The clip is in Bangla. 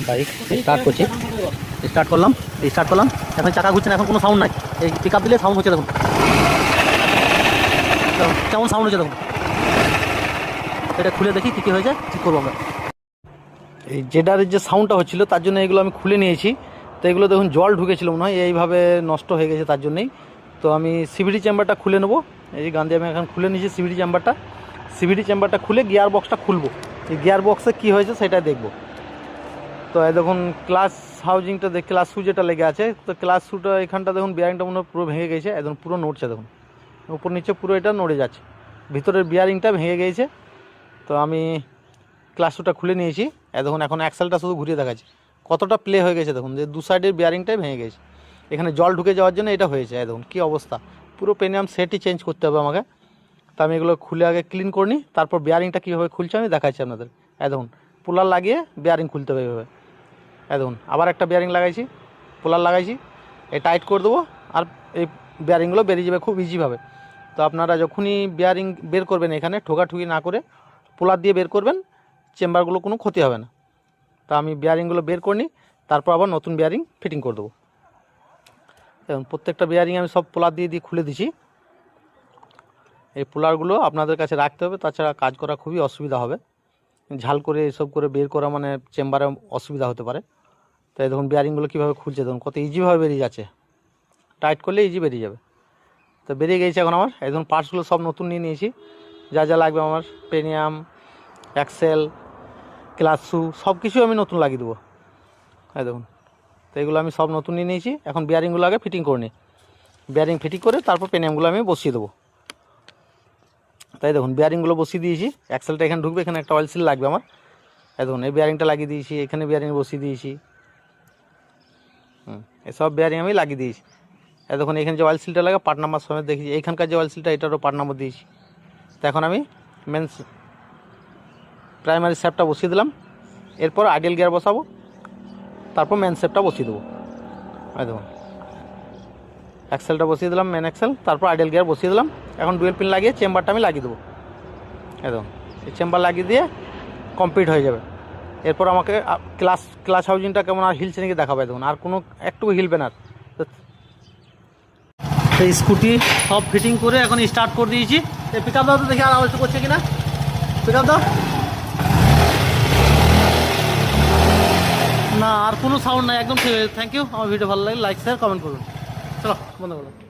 বাইক স্টার্ট করলাম এখন চাকা ঘুরছে না, এখন কোনো সাউন্ড নাই। এই পিক আপ দিলে সাউন্ড হচ্ছে, দেখুন কেমন সাউন্ড হচ্ছে দেখুন। এটা খুলে দেখি কী কী হয়েছে, ঠিক করবো আমরা। এই জেডারের যে সাউন্ডটা হচ্ছিলো তার জন্য এগুলো আমি খুলে নিয়েছি। তো এগুলো দেখুন জল ঢুকেছিল মনে হয়, এইভাবে নষ্ট হয়ে গেছে তার জন্যেই। তো আমি সিভিডি চেম্বারটা খুলে নেবো। এই যে গান দিয়ে আমি এখন খুলে নিয়েছি সিভিডি চেম্বারটা খুলে গিয়ার বক্সটা খুলবো। এই গিয়ার বক্সে কী হয়েছে সেটা দেখবো। তো এই দেখুন ক্লাস হাউজিংটা ক্লাস শু যেটা লেগে আছে, তো ক্লাস শুটা এখানটা দেখুন বিয়ারিংটা মনে পুরো ভেঙে গেছে, একদম পুরো নড়ছে দেখুন, উপর নিচে পুরো এটা নড়ে যাচ্ছে, ভিতরের বিয়ারিংটা ভেঙে গেছে। তো আমি ক্লাস শুটা খুলে নিয়েছি। দেখুন এখন অ্যাক্সেলটা শুধু ঘুরিয়ে দেখাচ্ছে কতটা প্লে হয়ে গেছে দেখুন, যে দু সাইডের বিয়ারিংটাই ভেঙে গেছে। এখানে জল ঢুকে যাওয়ার জন্য এটা হয়েছে। দেখুন কী অবস্থা, পুরো পেনিয়াম সেটই চেঞ্জ করতে হবে আমাকে। তো আমি এগুলো খুলে আগে ক্লিন করে নিই, তারপর বিয়ারিংটা কীভাবে খুলছে আমি দেখাচ্ছি আপনাদের। দেখুন পুলার লাগিয়ে বিয়ারিং খুলতে হবে এইভাবে। দেখুন আবার একটা বিয়ারিং লাগাইছি, পোলার লাগাইছি, এই টাইট করে দেবো আর এই বিয়ারিংগুলো বেরিয়ে যাবে খুব ইজিভাবে। তো আপনারা যখনই বিয়ারিং বের করবেন এখানে ঠোকাঠুকি না করে পোলার দিয়ে বের করবেন, চেম্বারগুলো কোনো ক্ষতি হবে না। তো আমি বিয়ারিংগুলো বের করে নিই, তারপর আবার নতুন বিয়ারিং ফিটিং করে দেবো। এবং প্রত্যেকটা বিয়ারিং আমি সব পোলার দিয়ে খুলে দিছি। এই পোলারগুলো আপনাদের কাছে রাখতে হবে, তাছাড়া কাজ করা খুবই অসুবিধা হবে। ঝাল করে এসব করে বের করা মানে চেম্বারে অসুবিধা হতে পারে। তাই দেখুন বিয়ারিংগুলো কীভাবে খুলছে দেখুন, কত ইজিভাবে বেরিয়ে যাচ্ছে, টাইট করলে ইজি বেরিয়ে যাবে। তো বেরিয়ে গেছে এখন আমার। এই দেখুন পার্টসগুলো সব নতুন নিয়ে নিয়েছি, যা যা লাগবে আমার পেনিয়াম, অ্যাক্সেল, ক্লাস শু সব কিছু আমি নতুন লাগিয়ে দেবো। এই দেখুন, তো এগুলো আমি সব নতুন নিয়ে নিয়েছি। এখন বিয়ারিংগুলো আগে ফিটিং করে নিই, বিয়ারিং ফিটিং করে তারপর পেনিয়ামগুলো আমি বসিয়ে দেবো। তাই দেখুন বিয়ারিংগুলো বসিয়ে দিয়েছি, অ্যাক্সেলটা এখানে ঢুকবে, এখানে একটা অয়েল সিল লাগবে আমার। এই দেখুন এই বিয়ারিংটা লাগিয়ে দিয়েছি, এখানে বিয়ারিং বসিয়ে দিয়েছি। এসব বিয়ারিং আমি লাগিয়ে দিয়েছি। দেখুন এখানে যে অয়েল সিলটা লাগে পার্ট নাম্বার সমেত দেখেছি, এইখানকার যে অয়েল সিলটা এটারও পার্ট নাম্বার দিয়েছি। তো এখন আমি মেন প্রাইমারি শেপটা বসিয়ে দিলাম, এরপর আইডিয়াল গিয়ার বসাবো, তারপর মেন শেপটা বসিয়ে দেবো। দেখুন অ্যাক্সেলটা বসিয়ে দিলাম, মেন অ্যাক্সেল, তারপর আইডিয়াল গিয়ার বসিয়ে দিলাম। এখন ডুয়েল পিন লাগিয়ে চেম্বারটা আমি লাগিয়ে দেবো। দেখুন এই চেম্বার লাগিয়ে দিয়ে কমপ্লিট হয়ে যাবে। এরপর আমাকে ক্লাস হাউজিংটা কেমন আর হিলছে নাকি দেখাবে। দেখুন আর কোনো একটু হিলবে না। তো স্কুটি সব ফিটিং করে এখন স্টার্ট করে দিয়েছি। এই পিক আপ দাও তো দেখি আর আওয়াজ করছে কিনা, পিক আপ দাও না, আর কোনো সাউন্ড নাই, একদম। Thank you. আমার ভিডিও ভালো লাগে লাইক শেয়ার কমেন্ট করুন। চলো বন্ধ করুন।